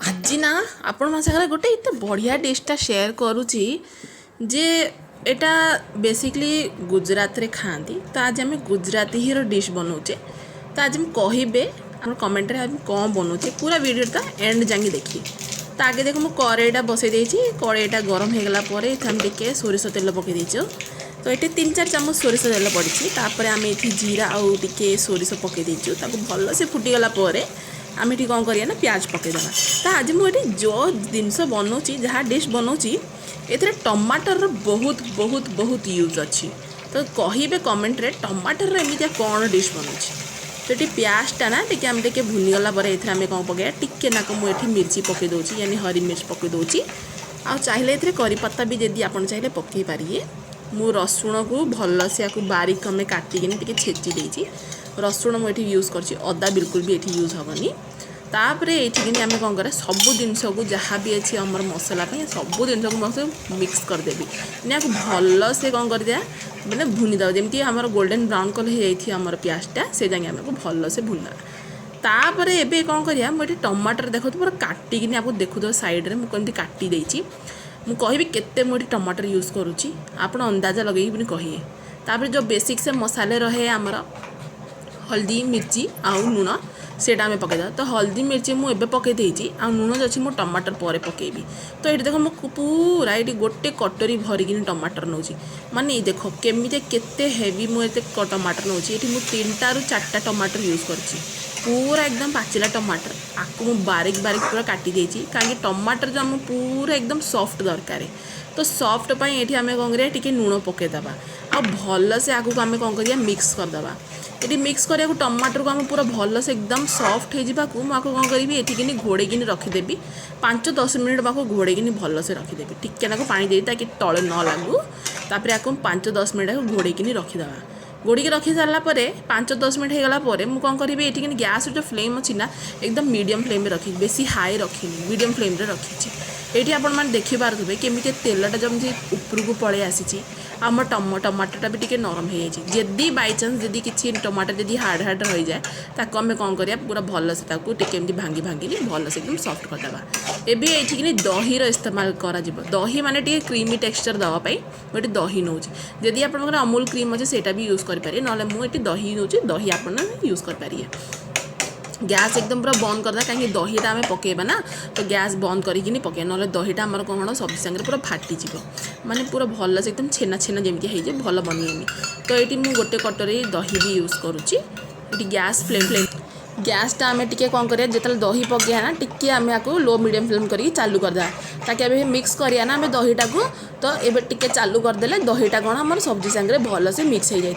आज ना आपण मान सागर गोटे एत बढ़िया डिशटा शेयर करुच्ची जे एटा बेसिकली गुजरात रे खाती। तो आज आम गुजराती ही डिश बनाऊे। तो आज कहे आम कमेंट रे कौन बनाऊे पूरा वीडियोटा एंड जाके देखिए। तो आगे देख मुझे कड़ईटा बसई देती। कड़ईटा गरम हो गलापर टे सोरिष तेल पकई देचु। तो ये 3-4 चामच सोरिष तेल पड़ी। तापर आम ये जीरा आउ टे सोरिष पकई देचु। भल से फुटीगला आम ये कौन करिए ना प्याज पकईदे। तो आज मुझे जो जिनस बनाऊँ जहाँ डिश बनाऊँ ए टमाटर बहुत बहुत बहुत यूज अच्छी। तो कहे कमेंट रे टमाटर एमती कौन डिश बनाऊँ। तो ये प्याजटा ना टे आम टे भुनीगला आम कौन पकड़ा टिके नाक मुझे मिर्ची पकई दूसरी यानी हरी मिर्च पकई दूसरी। आ चाहिए ये करी पत्ता भी जदि आप चाहिए पकई पारे। मु रसुण को भल से बारीक आम काटिकी टे छेची देती। रसुण मुझे यूज कर अदा बिल्कुल भी ये यूज हेनी। तापर ये आम कौन करें सबू जिनस को जहाँ भी अच्छी आम मसला सबू जिन को मिक्स करदेवी। भल से कौन कर दिया मैंने भुनीद जमी आम गोल्डन ब्राउन कलर हो आम प्याजटा से जाए आम को भल से भुना। तापर एबे कौन करिया मुझे टमाटर देखो पूरा काटिकी आपको देखु साइड में मुझे काटी देती। मुझे कहि केते मुझे टमाटर यूज करुच्ची आप अंदाजा लगे कहिए। तापर जो बेसिक से मसाले रहे आमर हल्दी मिर्ची आउ लुण सेटा आम पकईदा। तो हल्दी मिर्ची मुझे पकई देती आ लुण जो अच्छी मुझे टमाटर पर पकईबी। तो ये देख मुझे पूरा ये गोटे कटोरी भरिकी टमाटर नौ माने देख केमी केते हेवी मुझे टमाटर नौ। ये 3टा ରୁ 4टा टमाटर यूज करची पूरा एकदम पाचिला टमाटर आपको मुझे बारीक बारीक पूरा काटी देती। कहीं टमाटर जो आम पूरा एकदम सॉफ्ट दरकार। तो सॉफ्ट पर ये आम कौन करिया टिके लुण पकईदबा आ भल से आगू आम कौन करिया मिक्स करदबा। ये मिक्स करिया टमाटर को आम पूरा भल से एकदम सॉफ्ट हो आपको कौन करी ये घोड़ेकी रखिदेवी 5-10 मिनट बाको घोड़ेकी भल से रखिदेवी। टिके नाक पानी दे ताकि तले न लागू। तापर आपको 5-10 मिनट घोड़ेकी रखिदेवा। घोड़िकी रखी सारापर 5-10 मिनट होगला मुझे कौन करी ये गैस जो फ्लेम अच्छी ना एकदम मीडियम फ्लेम में रखी बेसी हाई रखी मीडियम फ्लेम में रखी। ये आपण मैंने देखिपे केमी तेलटा जमी उपरकू पलि आसी आम टमाटरटा भी टे नरम हो जाए। जदि बाईचान्स जदि किसी टमाटर जदि हार्ड हार्ड रही जाए ताको आम कौन करिया पूरा भल से टे भांगी भांगी भल से एकदम सॉफ्ट करदेवा। एबे ये दही इस्तेमाल करा दही माने टे क्रीमी टेक्सचर देवाई मुझे दही नौ। जदि आप अमूल क्रीम अच्छे सेटा भी यूज करें ना मुझे दही नौ दही आप यूज करें। गैस एकदम पूरा बंद करदा कहीं दहीटा आम पकेबा ना। तो गैस बंद करिकी पके ना दहीटा आमर कौन सब्जी सागर पूरा फाटीज माने पूरा भल से एकदम छेना छेना जमी है भल बनिए। तो ये मुझे गोटे कटोरी दही भी यूज करुच्ची। गैस फ्लेम गैसटा आम टे कौन करिया जो दही पकड़ा ना टिके आम आपको लो मीडियम फ्लेम करी चालू करदा ताकि अभी मिक्स करिया ना आम दहीटा को। तो ये टिके चालू करदेले दहीटा कौन आम सब्जी सागर भल से मिक्स हो जाए।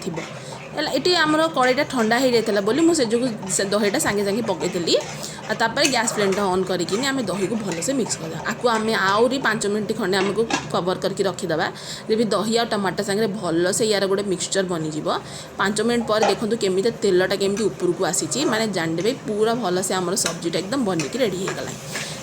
ये आमर कड़ईटा ठंडा हो जाता बोली मुझे दहीटा सांगे सांगे पकईदेली। तापर गैस फ्लेमटा ऑन करके आम दही को भल से मिक्स करदा। आपको आम आहरी 5 मिनट खंडे आमको कवर करके रखीदे जब दही और टमाटर सांगे भल से यार गोटे मिक्सचर बनीज। 5 मिनट पर देखो केमी तेलटा केमी उपरकू आसी माने जानदेवे पूरा भल से आम सब्जीटा एकदम बनिकी रेडी हो गला।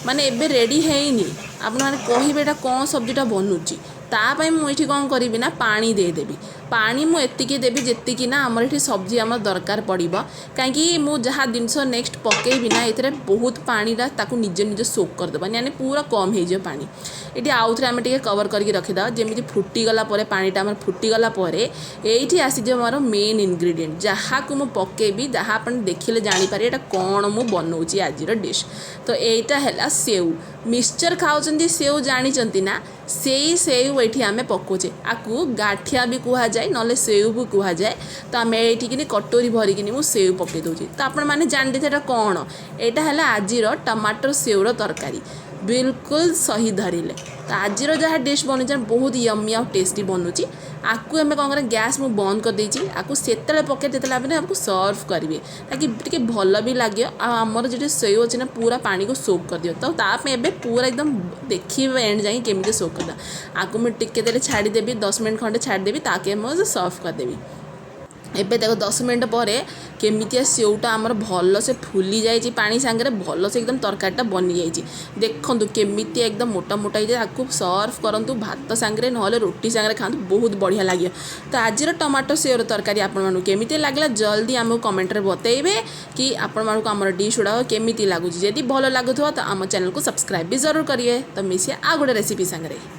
माने एबे रेडी हैनी आप कहे कौन सब्जीटा बनूची तापाई मुझे कौन करी ना पानी देदेवी। पानी मुझे देवी जी ना आमर ये सब्जी आम दरकार पड़ो कहीं मुझे जहाँ जिनस नेक्स्ट पकईबी ना ये बहुत पानीटा निजे निजे सोक करदेवा यानी पूरा कम हो पानी। ये आउ थे आम टे कवर करके रखीदा जमी फुटीगला पानीटा आम फुटीगला ये आसीज मोर मेन इनग्रेडिएंट जहाँ को मुझे पकईबी जहाँ आप देखिले जानीपारे ये कौन मुझे बनाऊँगी आज डिश। तो यहाँ है सेव मिक्सचर खाऊँ सेव जानी ना से सेव ये आम पकाचे आपको गाठिया भी कहुए ना सेव भी कहुए। तो आम ये कटोरी भरिकी मुझे सेव पकई दूसरी। तो आपण मैंने जानते थे कौन यहाँ है आज टमाटर सेवर तरकारी बिल्कुल सही धरिले। तो आज जहाँ डिश बनी बहुत यमी आ टेस्टी बनूची। आपको आम कौन कर गैस मुझे बंद कर देती आपको से पकड़े जो आपको सर्व करेंगे ताकि टे भल भी लगे। आमर जो सेव अच्छे ना पूरा पानी को सोक कर दियो। तो ताप एबे पूरा एकदम देखिए एंड जाए केमी सोक करदा आपको मुझे टिके छाड़देवी 10 मिनट खंडे छाड़देवी ताकि मुझे सर्व करदेवी। ଏବେ ଦେଖ 10 ମିନିଟ୍ ପରେ केमितिया सेवटा आमर भल से फुली जाइए पानी सांगे भल से एकदम तरकारीटा बनी जाइए देखु केमिति एकदम मोटा मोटा ही सर्व करूँ भात सांगे ना रोटी सांगे खातु बहुत बढ़िया लगे। तो आज टमाटो सेवर तरकारी आपको केमिति लगे जल्दी आमको कमेंट बतइबे कि आपण आमर डिश गुड़ा केमिति लगुच। जदि भल लगुव तो आम चैनल को सब्सक्राइब भी जरूर करिए। तो मिसिया आ गोटे रेसिपी सांगे।